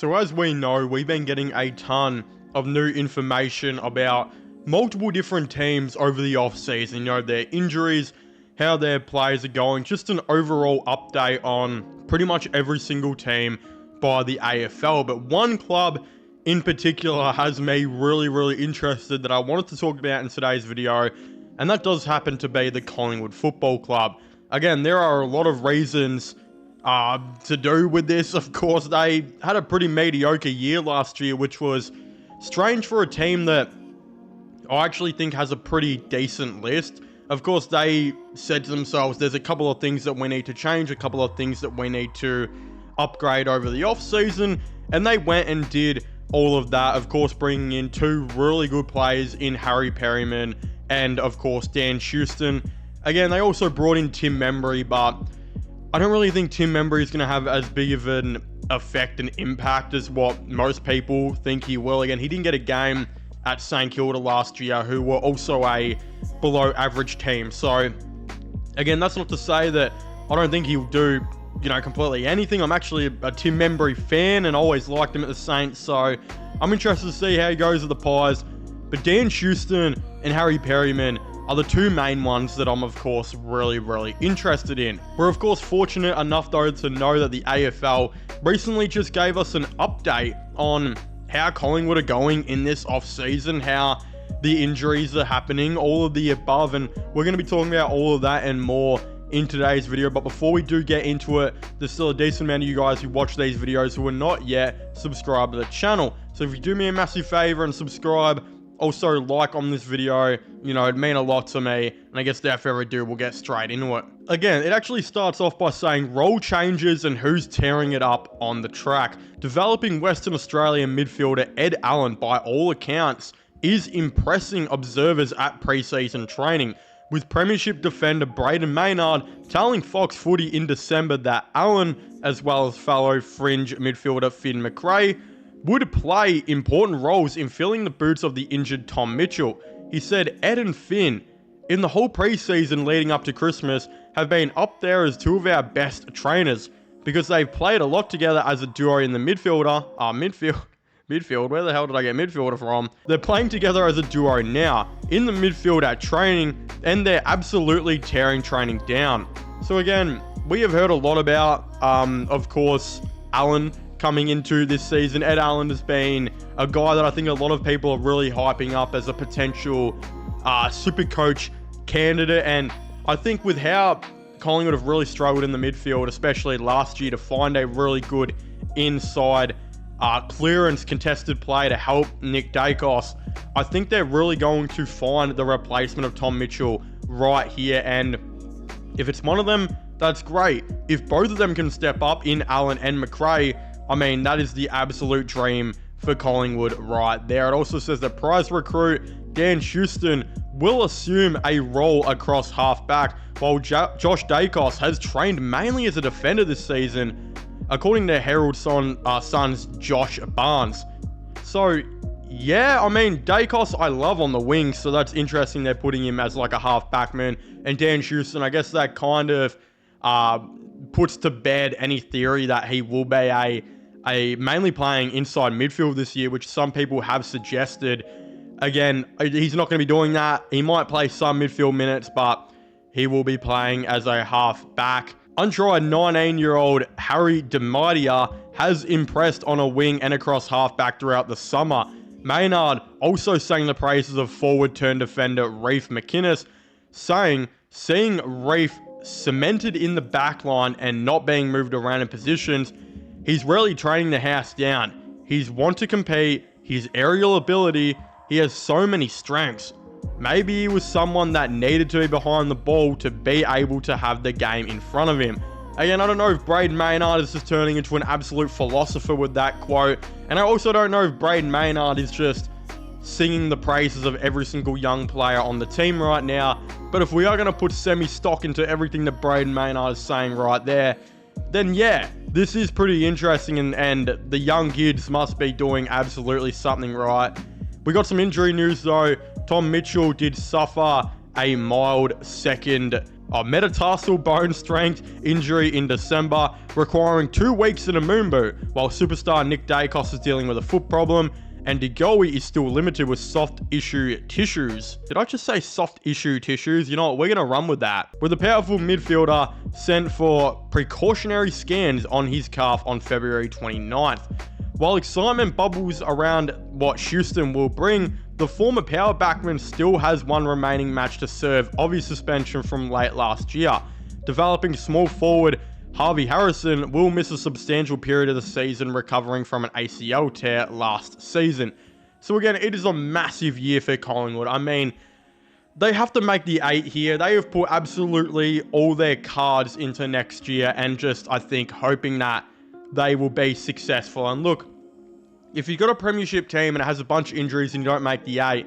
So as we know, we've been getting a ton of new information about multiple different teams over the offseason. You know, their injuries, how their players are going, just an overall update on pretty much every single team by the AFL. But one club in particular has me really interested that I wanted to talk about in today's video, and that does happen to be the Collingwood Football Club. Again, there are a lot of reasons to do with this. Of course, they had a pretty mediocre year last year, which was strange for a team that I actually think has a pretty decent list. Of course, they said to themselves, there's a couple of things that we need to change, a couple of things that we need to upgrade over the off-season, and they went and did all of that, of course, bringing in two really good players in Harry Perryman and, of course, Dan Houston. Again, they also brought in Tim Membry, but I don't really think Tim Membry is going to have as big of an effect and impact as what most people think he will. Again, he didn't get a game at St Kilda last year, who were also a below average team. So, again, that's not to say that I don't think he'll do, you know, completely anything. I'm actually a Tim Membry fan and always liked him at the Saints, so I'm interested to see how he goes with the Pies. But Dan Houston and Harry Perryman are the two main ones that I'm, of course, really interested in. We're, of course, fortunate enough, though, to know that the AFL recently just gave us an update on how Collingwood are going in this off-season, how the injuries are happening, all of the above, and we're going to be talking about all of that and more in today's video. But before we do get into it, there's still a decent amount of you guys who watch these videos who are not yet subscribed to the channel. So if you do me a massive favor and subscribe, also like on this video, you know, it'd mean a lot to me. And I guess without further ado, we'll get straight into it. Again, it actually starts off by saying role changes and who's tearing it up on the track. Developing Western Australian midfielder Ed Allen, by all accounts, is impressing observers at preseason training, with Premiership defender Brayden Maynard telling Fox Footy in December that Allen, as well as fellow fringe midfielder Finn McRae, would play important roles in filling the boots of the injured Tom Mitchell. He said Ed and Finn, in the whole preseason leading up to Christmas, have been up there as two of our best trainers, because they've played a lot together as a duo in the midfield, where the hell did I get midfielder from? They're playing together as a duo now, in the midfield at training, and they're absolutely tearing training down. So again, we have heard a lot about, of course, Allen coming into this season. Ed Allen has been a guy that I think a lot of people are really hyping up as a potential super coach candidate, and I think with how Collingwood have really struggled in the midfield, especially last year, to find a really good inside clearance contested play to help Nick Dacos, I think they're really going to find the replacement of Tom Mitchell right here, and if it's one of them, that's great. If both of them can step up in Allen and McRae, I mean, that is the absolute dream for Collingwood right there. It also says that prize recruit Dan Houston will assume a role across half-back, while Josh Dacos has trained mainly as a defender this season, according to Herald Sun's Josh Barnes. So, yeah, I mean, Dacos I love on the wings, so that's interesting they're putting him as like a half-backman. And Dan Houston, I guess that kind of puts to bed any theory that he will be a mainly playing inside midfield this year, which some people have suggested. Again, he's not going to be doing that. He might play some midfield minutes, but he will be playing as a half-back. Untried 19-year-old Harry Demadia has impressed on a wing and across half-back throughout the summer. Maynard also sang the praises of forward-turn defender Reef McInnes, saying, seeing Reef cemented in the back line and not being moved around in positions, he's really training the house down. He's want to compete, his aerial ability, he has so many strengths. Maybe he was someone that needed to be behind the ball to be able to have the game in front of him. Again, I don't know if Brayden Maynard is just turning into an absolute philosopher with that quote. And I also don't know if Brayden Maynard is just singing the praises of every single young player on the team right now. But if we are going to put semi-stock into everything that Brayden Maynard is saying right there, then yeah, this is pretty interesting, and the young kids must be doing absolutely something right. We got some injury news though. Tom Mitchell did suffer a mild second a metatarsal bone strength injury in December, requiring 2 weeks in a moon boot, while superstar Nick Dacos is dealing with a foot problem, and De Goey is still limited with soft issue tissues. Did I just say soft issue tissues? You know what, we're going to run with that. With the powerful midfielder sent for precautionary scans on his calf on February 29th. While excitement bubbles around what Houston will bring, the former power backman still has 1 remaining match to serve of his suspension from late last year. Developing small forward Harvey Harrison will miss a substantial period of the season, recovering from an ACL tear last season. So again, it is a massive year for Collingwood. I mean, they have to make the 8 here. They have put absolutely all their cards into next year and just, I think, hoping that they will be successful. And look, if you've got a premiership team and it has a bunch of injuries and you don't make the 8,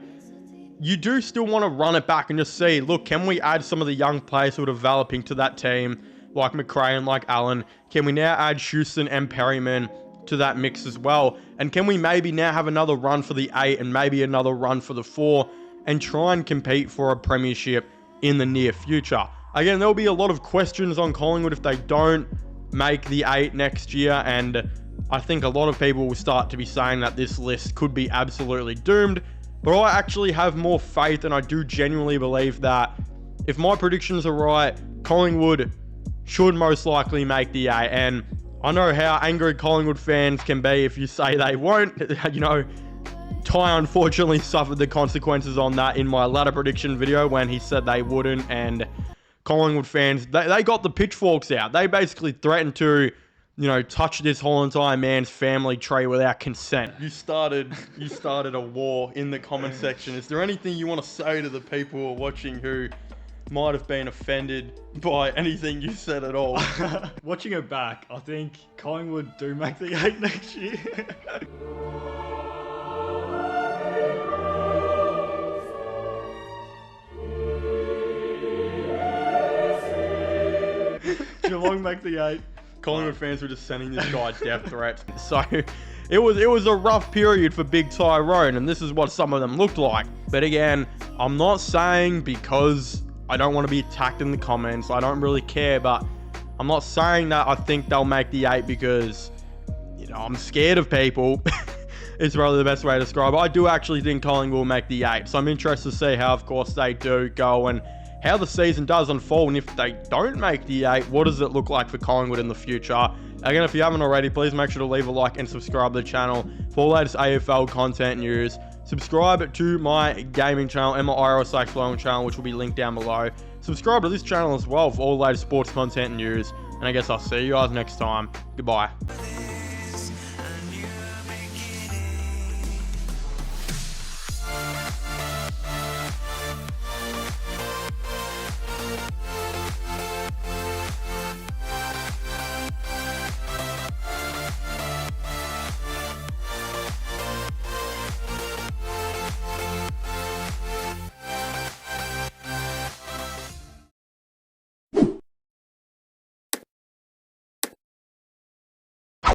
you do still want to run it back and just see, look, can we add some of the young players who are developing to that team, like McRae and like Allen? Can we now add Houston and Perryman to that mix as well? And can we maybe now have another run for the 8 and maybe another run for the 4 and try and compete for a premiership in the near future? Again, there'll be a lot of questions on Collingwood if they don't make the 8 next year, and I think a lot of people will start to be saying that this list could be absolutely doomed. But I actually have more faith, and I do genuinely believe that if my predictions are right, Collingwood should most likely make the 8. And I know how angry Collingwood fans can be if you say they won't. You know, Ty unfortunately suffered the consequences on that in my ladder prediction video when he said they wouldn't, and Collingwood fans, they got the pitchforks out. They basically threatened to, you know, touch this whole entire man's family tree without consent. You started a war in the comment section. Is there anything you want to say to the people who are watching who might have been offended by anything you said at all? Watching it back, I think Collingwood do make the 8 next year. Geelong make the 8. Collingwood fans were just sending this guy death threats. So it was a rough period for Big Tyrone, and this is what some of them looked like. But again, I'm not saying because I don't want to be attacked in the comments. I don't really care, but I'm not saying that I think they'll make the 8 because, you know, I'm scared of people. It's probably the best way to describe it. I do actually think Collingwood will make the 8. So I'm interested to see how, of course, they do go and how the season does unfold. And if they don't make the 8, what does it look like for Collingwood in the future? Again, if you haven't already, please make sure to leave a like and subscribe to the channel for all the latest AFL content news. Subscribe to my gaming channel and my IRL/flowing channel, which will be linked down below. Subscribe to this channel as well for all the latest sports content news. And I guess I'll see you guys next time. Goodbye.